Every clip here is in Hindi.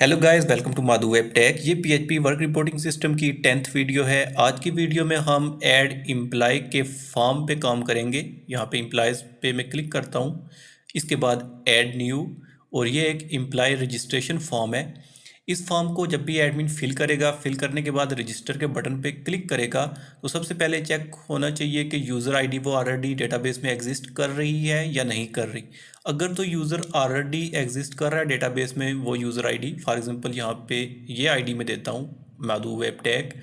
Hello guys, welcome to Madhu web tech. ये पीएचपी वर्क रिपोर्टिंग सिस्टम की 10th वीडियो है। आज की वीडियो में हम ऐड एम्प्लॉय के फॉर्म पे काम करेंगे। यहाँ पे एम्प्लॉयज़ पे मैं क्लिक करता हूँ, इसके बाद ऐड न्यू, और ये एक एम्प्लॉय रजिस्ट्रेशन फॉर्म है। इस फॉर्म को जब भी एडमिन फिल करेगा, फिल करने के बाद रजिस्टर के बटन पे क्लिक करेगा, तो सबसे पहले चेक होना चाहिए कि यूज़र आईडी वो ऑलरेडी डेटाबेस में एग्जिस्ट कर रही है या नहीं कर रही। अगर तो यूज़र ऑलरेडी एग्जिस्ट कर रहा है डेटाबेस में, वो यूज़र आईडी फॉर एग्जांपल यहाँ पे ये आईडी में देता हूँ माधु वेब टेक,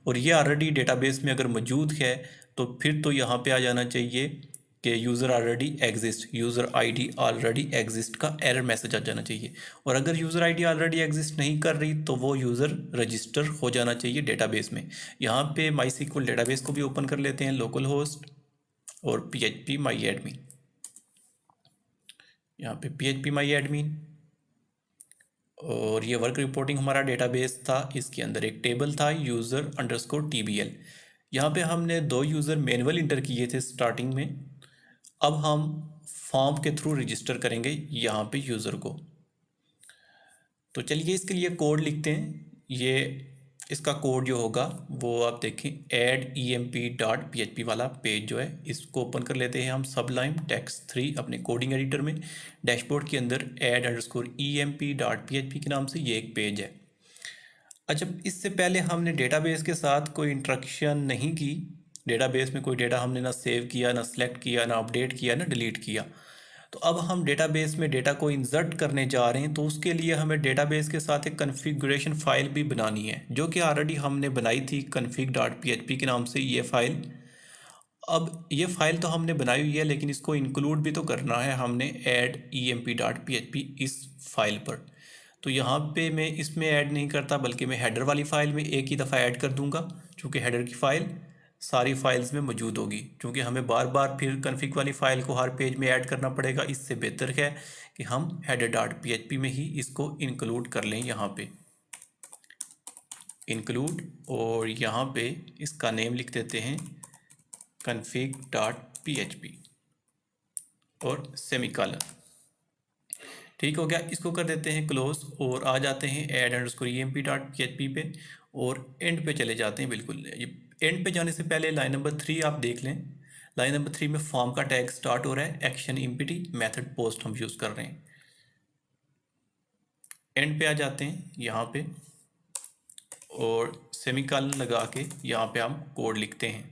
और ये ऑलरेडी डेटाबेस में अगर मौजूद है तो फिर तो यहाँ पे आ जाना चाहिए कि user already exist, user ID already exist का एरर मैसेज आ जाना चाहिए। और अगर यूज़र आईडी ऑलरेडी एग्जिस्ट नहीं कर रही तो वो यूज़र रजिस्टर हो जाना चाहिए डेटाबेस में। यहाँ पे माई SQL डेटाबेस को भी ओपन कर लेते हैं, लोकल होस्ट और PHP माई एडमिन। यहाँ पे PHP माई एडमिन, और ये वर्क रिपोर्टिंग हमारा डेटाबेस था। इसके अंदर एक टेबल था user_tbl। यहाँ पे हमने 2 यूज़र मैनुअल इंटर किए थे स्टार्टिंग में। अब हम फॉर्म के थ्रू रजिस्टर करेंगे यहाँ पे यूज़र को। तो चलिए इसके लिए कोड लिखते हैं। ये इसका कोड जो होगा वो आप देखें, add.emp.php वाला पेज जो है, इसको ओपन कर लेते हैं हम सबलाइम टेक्स्ट 3 अपने कोडिंग एडिटर में। डैशबोर्ड के अंदर add_emp.php के नाम से ये एक पेज है। अच्छा, इससे पहले हमने डेटाबेस के साथ कोई इंट्रैक्शन नहीं की। डेटाबेस में कोई डेटा हमने ना सेव किया, ना सेलेक्ट किया, ना अपडेट किया, ना डिलीट किया। तो अब हम डेटाबेस में डेटा को इंसर्ट करने जा रहे हैं, तो उसके लिए हमें डेटाबेस के साथ एक कॉन्फ़िगरेशन फ़ाइल भी बनानी है, जो कि ऑलरेडी हमने बनाई थी config.php के नाम से ये फ़ाइल। अब ये फ़ाइल तो हमने बनाई हुई है, लेकिन इसको इंक्लूड भी तो करना है हमने add.emp.php इस फाइल पर। तो यहाँ पे मैं इसमें ऐड नहीं करता, बल्कि मैं हेडर वाली फ़ाइल में एक ही दफ़ा ऐड कर दूंगा, क्योंकि हेडर की फ़ाइल सारी फाइल्स में मौजूद होगी। क्योंकि हमें बार बार फिर कॉन्फ़िग वाली फ़ाइल को हर पेज में ऐड करना पड़ेगा, इससे बेहतर है कि हम header.php में ही इसको इंक्लूड कर लें। यहाँ पे इंक्लूड, और यहाँ पे इसका नेम लिख देते हैं config.php और सेमीकॉलन। ठीक हो गया, इसको कर देते हैं क्लोज, और आ जाते हैं add_emp.php पे, और एंड पे चले जाते हैं। बिल्कुल एंड पे जाने से पहले लाइन नंबर 3 आप देख लें। लाइन नंबर 3 में फॉर्म का टैग स्टार्ट हो रहा है, एक्शन इम्पिटी मेथड पोस्ट हम यूज़ कर रहे हैं। एंड पे आ जाते हैं यहाँ पे, और सेमीकॉलन लगा के यहाँ पे हम कोड लिखते हैं।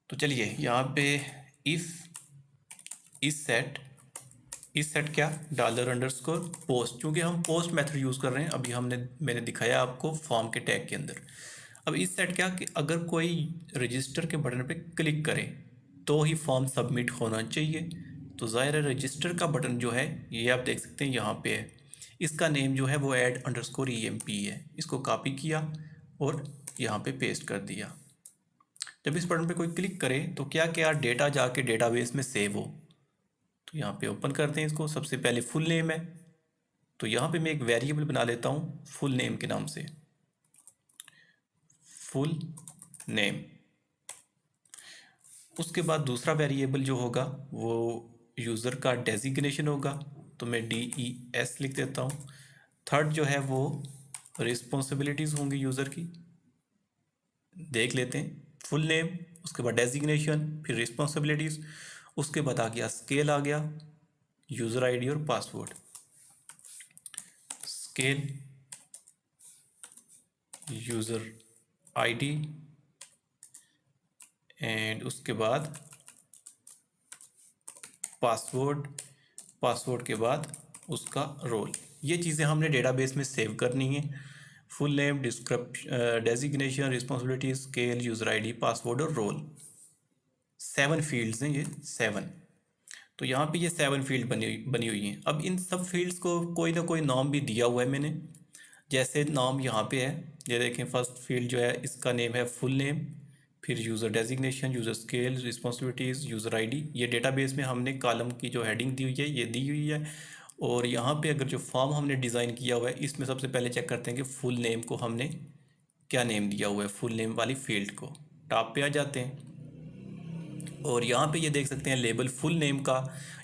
तो चलिए यहाँ पे इस सेट क्या $_पोस्ट, क्योंकि हम पोस्ट मेथड यूज़ कर रहे हैं। अभी मैंने दिखाया आपको फॉर्म के टैग के अंदर। अब इस सेट क्या कि अगर कोई रजिस्टर के बटन पे क्लिक करे तो ही फॉर्म सबमिट होना चाहिए। तो ज़ाहिर है रजिस्टर का बटन जो है, ये आप देख सकते हैं यहाँ पे है। इसका नेम जो है वो add_emp है। इसको कॉपी किया और यहाँ पे पेस्ट कर दिया। जब इस बटन पे कोई क्लिक करे तो क्या क्या डेटा जाके डेटाबेस में सेव हो। तो यहाँ पे ओपन करते हैं इसको। सबसे पहले फुल नेम है, तो यहाँ पे मैं एक वेरिएबल बना लेता हूँ फुल नेम के नाम से, फुल नेम। उसके बाद दूसरा वेरिएबल जो होगा वो यूज़र का डेजिग्नेशन होगा, तो मैं DES लिख देता हूँ। थर्ड जो है वो रिस्पॉन्सिबिलिटीज़ होंगी यूज़र की, देख लेते हैं। फुल नेम, उसके बाद डेजिग्नेशन, फिर रिस्पॉन्सिबिलिटीज़, उसके बाद आ गया स्केल, आ गया यूज़र आईडी और password. Scale, user ID, and उसके बाद पासवर्ड के बाद उसका रोल। ये चीज़ें हमने डेटाबेस में सेव करनी है। Full name, designation, responsibility, scale, user ID, password और रोल। 7 फील्ड्स हैं ये, 7। तो यहाँ पे ये 7 फील्ड बनी हुई हैं। अब इन सब फील्ड्स को कोई ना कोई नाम भी दिया हुआ है मैंने। जैसे नाम यहाँ पे है, ये देखें, फर्स्ट फील्ड जो है इसका नेम है फुल नेम, फिर user designation, user scale, responsibilities, user ID. ये डेटाबेस में हमने कॉलम की जो हेडिंग दी हुई है ये दी हुई है। और यहाँ पे अगर जो फॉर्म हमने डिज़ाइन किया हुआ है, इसमें सबसे पहले चेक करते हैं कि फुल नेम को हमने क्या नेम दिया हुआ है। फुल नेम वाली फील्ड को टॉप पे आ जाते हैं, और यहाँ पे ये देख सकते हैं लेबल फुल नेम का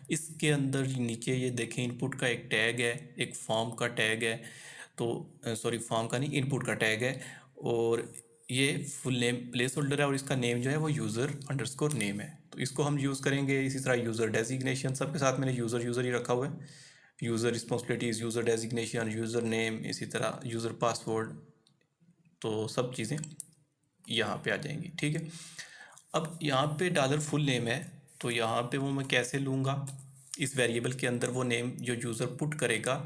इसके अंदर नीचे ये देखें इनपुट का एक टैग है, एक फॉर्म का टैग है, तो सॉरी फॉर्म का नहीं, इनपुट का टैग है, और ये फुल नेम प्लेस होल्डर है और इसका नेम जो है वो यूज़र अंडरस्कोर नेम है। तो इसको हम यूज़ करेंगे। इसी तरह यूज़र डेजिग्नेशन, सबके साथ मैंने यूज़र यूज़र ही रखा हुआ है। User responsibilities, user designation, user name, इसी तरह यूज़र पासवर्ड, तो सब चीज़ें यहाँ पे आ जाएंगी। ठीक है, अब यहाँ पे डॉलर फुल नेम है, तो यहाँ पे वो मैं कैसे लूँगा, इस वेरिएबल के अंदर वो नेम जो यूज़र पुट करेगा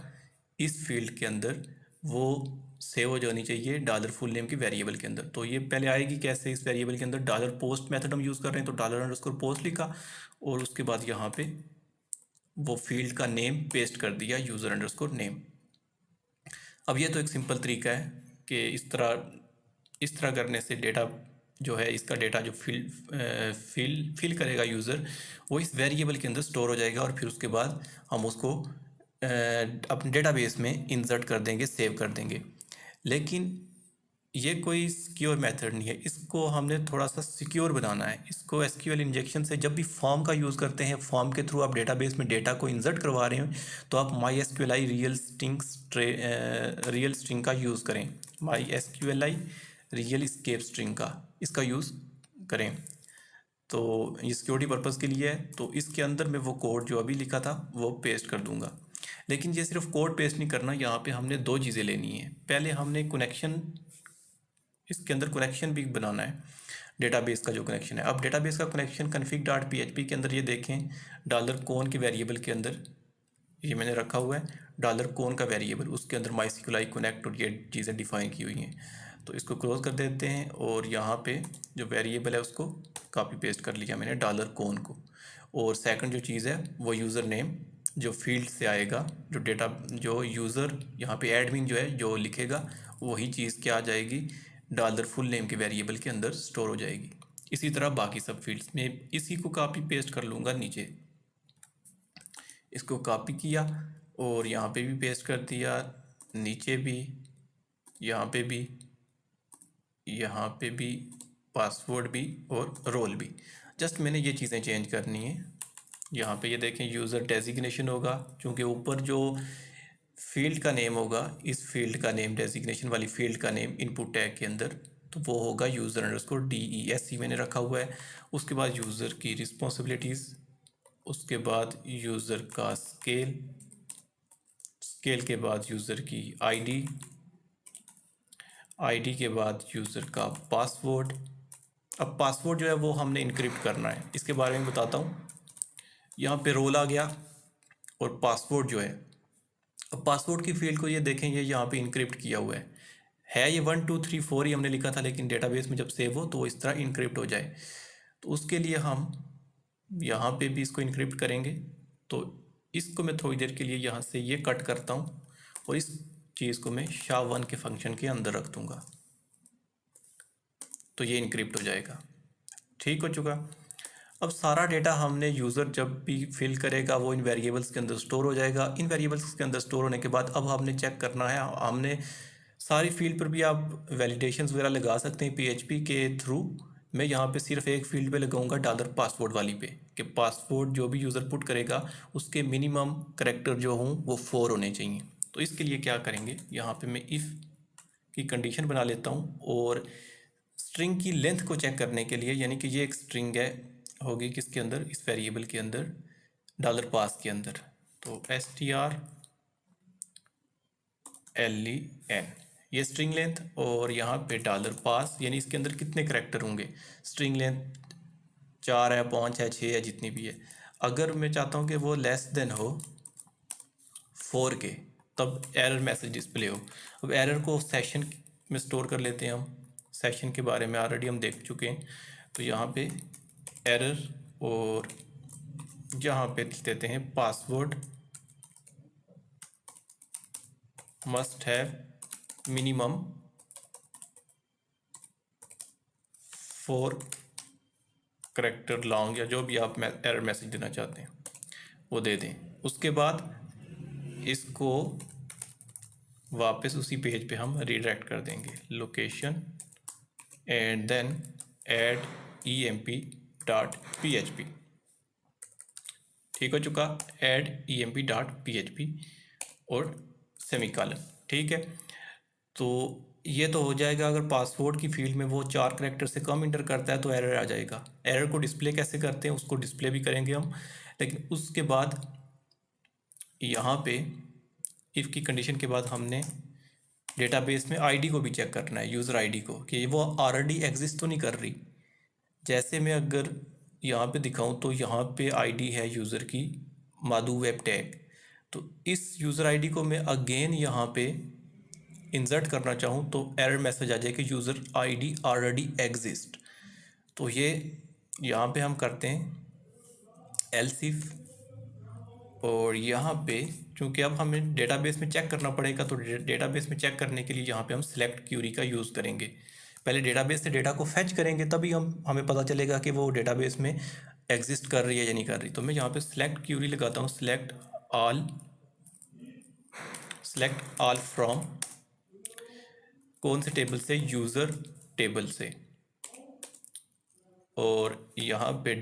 इस फील्ड के अंदर वो सेव हो जानी चाहिए डॉलर फुल नेम के वेरिएबल के अंदर। तो ये पहले आएगी कैसे, इस वेरिएबल के अंदर डॉलर पोस्ट मेथड हम यूज़ कर रहे हैं, तो डॉलर अंडरस्कोर पोस्ट लिखा और उसके बाद यहाँ पे वो फील्ड का नेम पेस्ट कर दिया, यूज़र अंडरस्कोर नेम। अब ये तो एक सिंपल तरीका है कि इस तरह करने से डेटा जो है, इसका डेटा जो फिल करेगा यूज़र, वो इस वेरिएबल के अंदर स्टोर हो जाएगा और फिर उसके बाद हम उसको अपने डेटाबेस में इंसर्ट कर देंगे, सेव कर देंगे। लेकिन ये कोई सिक्योर मेथड नहीं है, इसको हमने थोड़ा सा सिक्योर बनाना है। इसको एसक्यूएल इंजेक्शन से, जब भी फॉर्म का यूज़ करते हैं, फॉर्म के थ्रू आप डेटाबेस में डेटा को इंसर्ट करवा रहे हैं, तो आप my S Q L I real string का यूज़ करें। My S Q L I real escape string का इसका यूज़ करें। तो ये सिक्योरिटी पर्पज़ के लिए है। तो इसके अंदर मैं वो कोड जो अभी लिखा था वो पेस्ट कर दूंगा। लेकिन ये सिर्फ कोड पेस्ट नहीं करना, यहाँ पे हमने दो चीज़ें लेनी है। पहले हमने कनेक्शन, इसके अंदर कनेक्शन भी बनाना है, डेटाबेस का जो कनेक्शन है। अब डेटाबेस का कनेक्शन config.php के अंदर ये देखें, डॉलर कोन के वेरिएबल के अंदर ये मैंने रखा हुआ है, डॉलर कोन का वेरिएबल, उसके अंदर MySQL कनेक्ट और ये चीज़ें डिफाइन की हुई हैं। तो इसको क्लोज कर देते हैं और यहाँ पे जो वेरिएबल है उसको कॉपी पेस्ट कर लिया मैंने, डॉलर कोन को। और सेकंड जो चीज़ है वो यूज़र नेम जो फील्ड से आएगा, जो डेटा जो यूज़र यहाँ पे एडमिन जो है जो लिखेगा, वही चीज़ क्या आ जाएगी, डॉलर फुल नेम के वेरिएबल के अंदर स्टोर हो जाएगी। इसी तरह बाकी सब फील्ड्स में इसी को कॉपी पेस्ट कर लूँगा नीचे। इसको कॉपी किया और यहाँ पे भी पेस्ट कर दिया, नीचे भी, यहाँ पे भी, यहाँ पे भी, पासवर्ड भी और रोल भी। जस्ट मैंने ये चीज़ें चेंज करनी है। यहाँ पे ये देखें यूज़र डेजिग्नेशन होगा, क्योंकि ऊपर जो फील्ड का नेम होगा, इस फील्ड का नेम, डेजिग्नेशन वाली फील्ड का नेम इनपुट टैग के अंदर, तो वो होगा यूज़र अंडरस्कोर DESC मैंने रखा हुआ है। उसके बाद यूज़र की रिस्पॉन्सिबिलिटीज़, उसके बाद यूज़र का स्केल, स्केल के बाद यूज़र की आईडी, आईडी के बाद यूज़र का पासवर्ड। अब पासवर्ड जो है वो हमने इनक्रिप्ट करना है, इसके बारे में बताता हूँ। यहाँ पे रोल आ गया और पासवर्ड जो है, अब पासवर्ड की फील्ड को ये देखें, ये यहाँ पे इनक्रिप्ट किया हुआ है ये 1 2 3 4 ही हमने लिखा था, लेकिन डेटाबेस में जब सेव हो तो वो इस तरह इनक्रिप्ट हो जाए। तो उसके लिए हम यहाँ पे भी इसको इनक्रिप्ट करेंगे। तो इसको मैं थोड़ी देर के लिए यहाँ से ये कट करता हूँ और इस चीज़ को मैं SHA-1 के फंक्शन के अंदर रख दूँगा, तो ये इनक्रिप्ट हो जाएगा। ठीक हो चुका। अब सारा डेटा हमने यूज़र जब भी फिल करेगा वो इन वेरिएबल्स के अंदर स्टोर हो जाएगा। इन वेरिएबल्स के अंदर स्टोर होने के बाद अब हमने चेक करना है, हमने सारी फील्ड पर भी आप वैलिडेशंस वगैरह लगा सकते हैं PHP के थ्रू। मैं यहाँ पे सिर्फ एक फील्ड पे लगाऊंगा, डॉलर पासवर्ड वाली पे, कि पासवर्ड जो भी यूज़र पुट करेगा उसके मिनिमम करेक्टर जो हों वो 4 होने चाहिए। तो इसके लिए क्या करेंगे, यहाँ पे मैं इफ़ की कंडीशन बना लेता हूँ और स्ट्रिंग की लेंथ को चेक करने के लिए, यानी कि ये एक स्ट्रिंग है, होगी किसके अंदर, इस वेरिएबल के अंदर, डॉलर पास के अंदर। तो STRLEN ये स्ट्रिंग लेंथ, और यहाँ पे डॉलर पास यानी इसके अंदर कितने करेक्टर होंगे। स्ट्रिंग लेंथ 4 है, 5 है, 6 है, जितनी भी है। अगर मैं चाहता हूँ कि वो लेस देन हो 4 के, तब एरर मैसेज डिस्प्ले हो। अब एरर को सेशन में स्टोर कर लेते हैं हम, सेशन के बारे में ऑलरेडी हम देख चुके हैं। तो यहाँ पे एरर, और यहाँ पे लिख देते हैं password must have minimum 4 character long, या जो भी आप एरर मैसेज देना चाहते हैं वो दे दें। उसके बाद इसको वापस उसी पेज पे हम रीडायरेक्ट कर देंगे, location and then add emp.php। ठीक हो चुका, ऐड emp.php और सेमीकॉलन। ठीक है, तो ये तो हो जाएगा। अगर पासवर्ड की फील्ड में वो 4 करैक्टर से कम इंटर करता है तो एरर आ जाएगा। एरर को डिस्प्ले कैसे करते हैं उसको डिस्प्ले भी करेंगे हम, लेकिन उसके बाद यहाँ पे इफ़ की कंडीशन के बाद हमने डेटाबेस में आईडी को भी चेक करना है, यूज़र आईडी को, कि वो ऑलरेडी एग्जिस्ट तो नहीं कर रही। जैसे मैं अगर यहाँ पे दिखाऊं तो यहाँ पे आईडी है यूज़र की माधु वेब टैग, तो इस यूज़र आईडी को मैं अगेन यहाँ पे इंसर्ट करना चाहूँ तो एरर मैसेज आ जाए कि यूज़र आईडी ऑलरेडी एग्जिस्ट। तो ये यहाँ पे हम करते हैं एल्स इफ, और यहाँ पे चूँकि अब हमें डेटाबेस में चेक करना पड़ेगा तो डेटाबेस में चेक करने के लिए यहाँ पे हम सिलेक्ट क्यूरी का यूज़ करेंगे। पहले डेटाबेस से डेटा को फैच करेंगे तभी हमें पता चलेगा कि वो डेटाबेस में एग्जिस्ट कर रही है या नहीं कर रही। तो मैं यहाँ पे सिलेक्ट क्यूरी लगाता हूँ, सिलेक्ट ऑल फ्रॉम कौन से टेबल से, यूज़र टेबल से, और यहाँ पे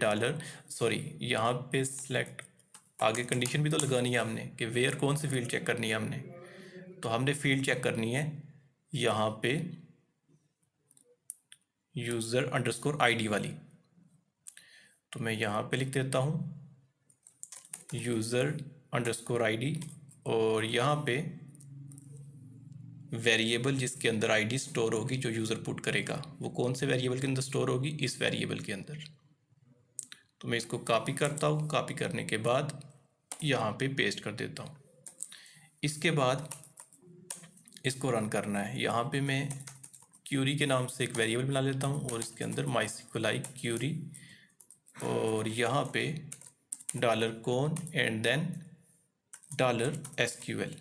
यहाँ पे सिलेक्ट, आगे कंडीशन भी तो लगानी है हमने कि वेयर कौन सी फील्ड चेक करनी है हमने। तो हमने फील्ड चेक करनी है यहाँ पे यूज़र अंडरस्कोर आईडी वाली। तो मैं यहाँ पे लिख देता हूँ यूज़र अंडरस्कोर आईडी, और यहाँ पे वेरिएबल जिसके अंदर आईडी स्टोर होगी जो यूज़र पुट करेगा, वो कौन से वेरिएबल के अंदर स्टोर होगी, इस वेरिएबल के अंदर। तो मैं इसको कॉपी करता हूँ, कॉपी करने के बाद यहाँ पे पेस्ट कर देता हूँ। इसके बाद इसको रन करना है। यहाँ पे मैं क्यूरी के नाम से एक वेरिएबल बना लेता हूँ और इसके अंदर MySQLi क्यूरी, और यहाँ पे $कॉन एंड देन $SQL,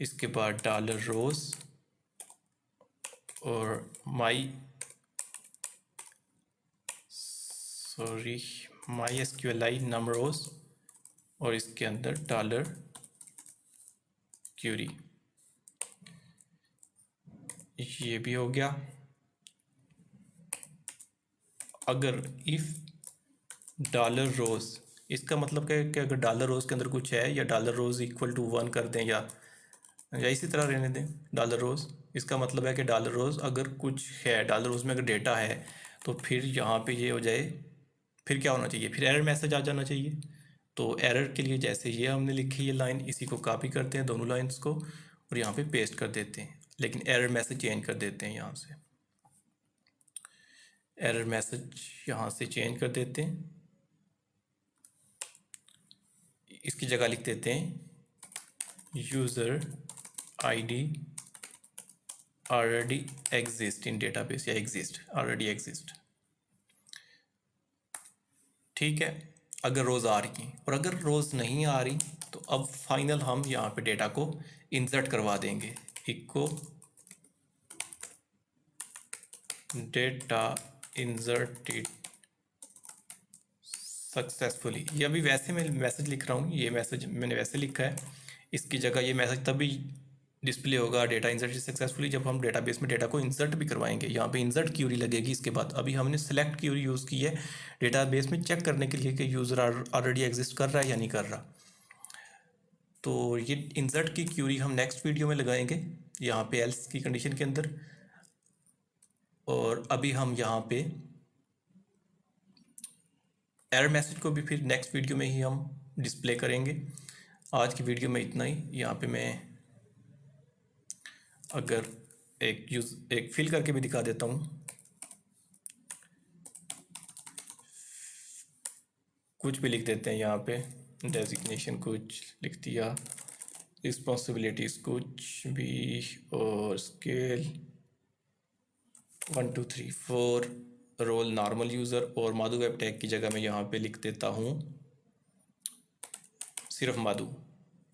इसके बाद $rows और MySQLi num rows, और इसके अंदर $क्यूरी। ये भी हो गया। अगर इफ़ $rows, इसका मतलब क्या है कि अगर $rows के अंदर कुछ है या $rows इक्वल टू 1 कर दें या इसी तरह रहने दें $rows, इसका मतलब है कि $rows अगर कुछ है, $rows में अगर डेटा है तो फिर यहाँ पे ये हो जाए, फिर क्या होना चाहिए, फिर एरर मैसेज आ जाना चाहिए। तो एरर के लिए जैसे ये हमने लिखी ये लाइन, इसी को कॉपी करते हैं दोनों लाइंस को और यहाँ पे पेस्ट कर देते हैं, लेकिन एरर मैसेज चेंज कर देते हैं। यहाँ से एरर मैसेज यहाँ से चेंज कर देते हैं, इसकी जगह लिख देते हैं user ID already exist in database, या ऑलरेडी एग्जिस्ट। ठीक है, अगर रोज़ आ रही हैं, और अगर रोज़ नहीं आ रही तो अब फाइनल हम यहाँ पे डेटा को इंसर्ट करवा देंगे। Echo data inserted successfully. ये अभी वैसे मैं मैसेज लिख रहा हूँ, ये मैसेज मैंने वैसे लिखा है, इसकी जगह ये मैसेज तभी डिस्प्ले होगा डेटा इंसर्ट सक्सेसफुली जब हम डेटाबेस में डेटा को इंसर्ट भी करवाएंगे। यहाँ पे इंसर्ट क्यूरी लगेगी। इसके बाद अभी हमने सेलेक्ट क्यूरी यूज़ की है डेटाबेस में चेक करने के लिए कि यूज़र ऑलरेडी एग्जिस्ट कर रहा है या नहीं कर रहा। तो ये इंसर्ट की क्यूरी हम नेक्स्ट वीडियो में लगाएंगे यहाँ पे एल्स की कंडीशन के अंदर, और अभी हम यहाँ पे एरर मैसेज को भी फिर नेक्स्ट वीडियो में ही हम डिस्प्ले करेंगे। आज की वीडियो में इतना ही। यहाँ पे मैं अगर एक फिल करके भी दिखा देता हूँ, कुछ भी लिख देते हैं यहाँ पे, डेजिग्नेशन कुछ लिख दिया, रिस्पॉन्सिबिलिटीज़ कुछ भी, और स्केल 1 2 3 4, रोल नॉर्मल यूज़र, और माधु वेब टैग की जगह मैं यहाँ पे लिख देता हूँ सिर्फ माधु,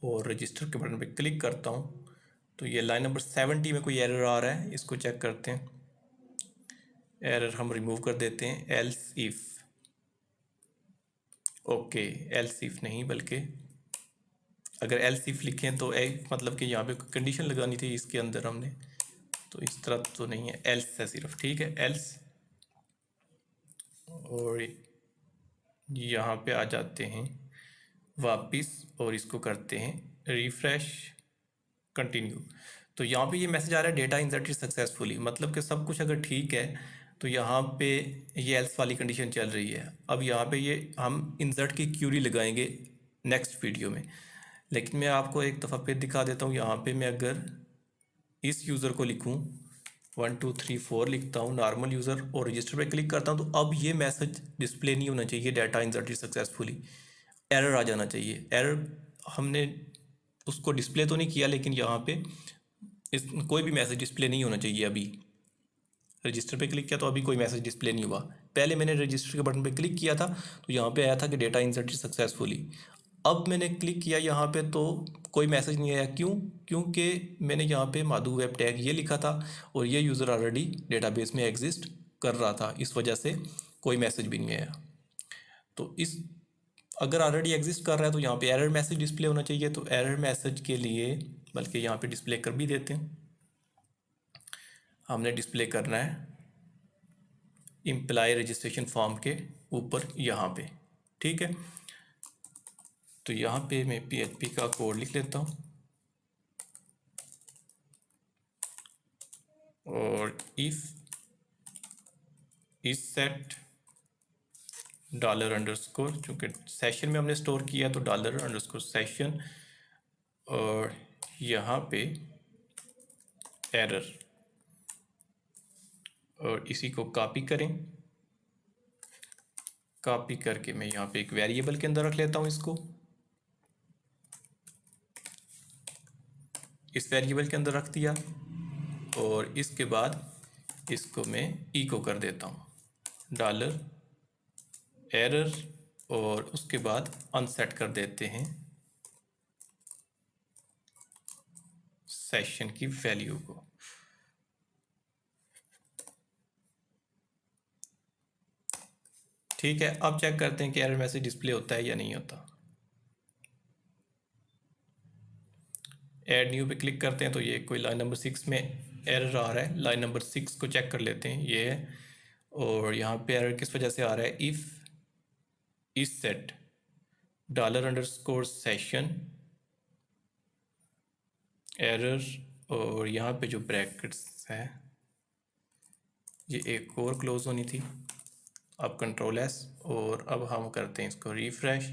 और रजिस्टर के बटन पे क्लिक करता हूँ। तो ये लाइन नंबर 70 में कोई एरर आ रहा है, इसको चेक करते हैं। एरर हम रिमूव कर देते हैं, else if, okay else if नहीं बल्कि अगर एल्स इफ़ लिखें तो एक मतलब कि यहाँ पे कंडीशन लगानी थी इसके अंदर हमने, तो इस तरह तो नहीं है, एल्स है सिर्फ। ठीक है, एल्स, और यहाँ पे आ जाते हैं वापस और इसको करते हैं रिफ्रेश, कंटिन्यू। तो यहाँ पे ये मैसेज आ रहा है डेटा इंसर्टेड सक्सेसफुली, मतलब कि सब कुछ अगर ठीक है तो यहाँ पे ये एल्स वाली कंडीशन चल रही है। अब यहाँ पे ये हम इंसर्ट की क्यूरी लगाएंगे नेक्स्ट वीडियो में, लेकिन मैं आपको एक दफ़ा फिर दिखा देता हूँ। यहाँ पे मैं अगर इस यूज़र को लिखूँ 1 2 3 4 लिखता हूँ नॉर्मल यूज़र और रजिस्टर पे क्लिक करता हूँ, तो अब ये मैसेज डिस्प्ले नहीं होना चाहिए डेटा इंसर्टेड सक्सेसफुली, एरर आ जाना चाहिए। एरर हमने उसको डिस्प्ले तो नहीं किया, लेकिन यहाँ पे इस कोई भी मैसेज डिस्प्ले नहीं होना चाहिए। अभी रजिस्टर पे क्लिक किया तो अभी कोई मैसेज डिस्प्ले नहीं हुआ। पहले मैंने रजिस्टर के बटन पे क्लिक किया था तो यहाँ पे आया था कि डेटा इंसर्टेड सक्सेसफुली। अब मैंने क्लिक किया यहाँ पे तो कोई मैसेज नहीं आया। क्यों? क्योंकि मैंने यहाँ पे माधु वेब टैग ये लिखा था और ये यूज़र ऑलरेडी डेटाबेस में एग्जिस्ट कर रहा था, इस वजह से कोई मैसेज भी नहीं आया। तो इस अगर ऑलरेडी एग्जिस्ट कर रहा है तो यहाँ पे एरर मैसेज डिस्प्ले होना चाहिए। तो एरर मैसेज के लिए बल्कि यहाँ पे डिस्प्ले कर भी देते हैं, हमने डिस्प्ले करना है एम्प्लॉय रजिस्ट्रेशन फॉर्म के ऊपर यहाँ पे, ठीक है। तो यहाँ पे मैं PHP का कोड लिख लेता हूँ और इफ इस सेट $_ चूँकि सेशन में हमने स्टोर किया तो $_ और यहाँ पे एरर, और इसी को कॉपी करें। कॉपी करके मैं यहाँ पे एक वेरिएबल के अंदर रख लेता हूँ इसको, इस वेरिएबल के अंदर रख दिया और इसके बाद इसको मैं इको कर देता हूँ $error और उसके बाद अनसेट कर देते हैं सेशन की वैल्यू को। ठीक है, अब चेक करते हैं कि एरर मैसेज डिस्प्ले होता है या नहीं होता। ऐड न्यू पे क्लिक करते हैं तो ये कोई लाइन नंबर 6 में एरर आ रहा है। लाइन नंबर 6 को चेक कर लेते हैं, ये है। और यहाँ पे एरर किस वजह से आ रहा है? इफ़ इस सेट $_ सेशन एरर, और यहाँ पे जो ब्रैकेट्स है ये एक और क्लोज होनी थी। अब Ctrl+S और अब हम करते हैं इसको रिफ्रेश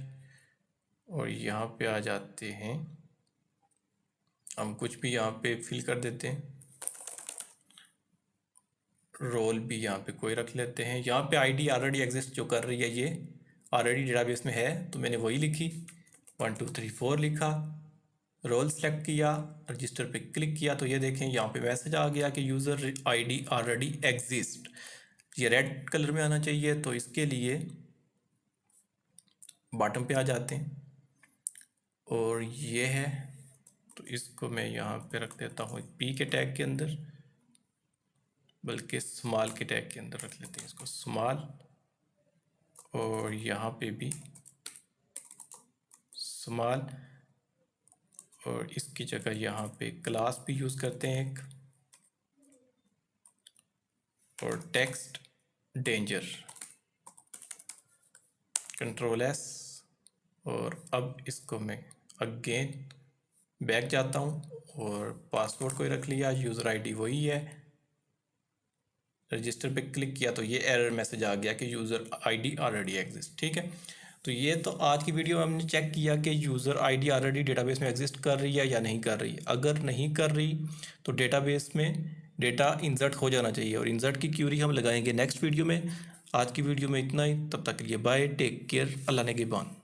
और यहाँ पे आ जाते हैं, हम कुछ भी यहाँ पे फिल कर देते हैं। रोल भी यहाँ पे कोई रख लेते हैं। यहाँ पे आईडी ऑलरेडी एग्जिस्ट जो कर रही है ये ऑलरेडी डेटाबेस में है तो मैंने वही लिखी, 1 2 3 4 लिखा। रोल सेलेक्ट किया, रजिस्टर पे क्लिक किया तो ये देखें यहाँ पे मैसेज आ गया कि यूज़र आईडी ऑलरेडी एग्जिस्ट। ये रेड कलर में आना चाहिए, तो इसके लिए बॉटम पे आ जाते हैं और ये है, तो इसको मैं यहाँ पे रख देता हूँ P के टैग के अंदर, बल्कि स्मॉल के टैग के अंदर रख लेते हैं इसको स्मॉल, और यहाँ पे भी स्मॉल, और इसकी जगह यहाँ पे क्लास भी यूज़ करते हैं एक, और टेक्स्ट डेंजर, Ctrl+S। और अब इसको मैं अगेन बैक जाता हूँ और पासवर्ड को ही रख लिया, यूज़र आईडी वही है। रजिस्टर पे क्लिक किया तो ये एरर मैसेज आ गया कि यूज़र आईडी ऑलरेडी एग्जिस्ट। ठीक है, तो ये तो आज की वीडियो में हमने चेक किया कि यूज़र आईडी ऑलरेडी डेटाबेस में एग्जिस्ट कर रही है या नहीं कर रही। अगर नहीं कर रही तो डेटाबेस में डेटा इंसर्ट हो जाना चाहिए, और इंसर्ट की क्यूरी हम लगाएंगे नेक्स्ट वीडियो में। आज की वीडियो में इतना ही, तब तक के लिए बाय, टेक केयर, अल्लाह ने निगहबान।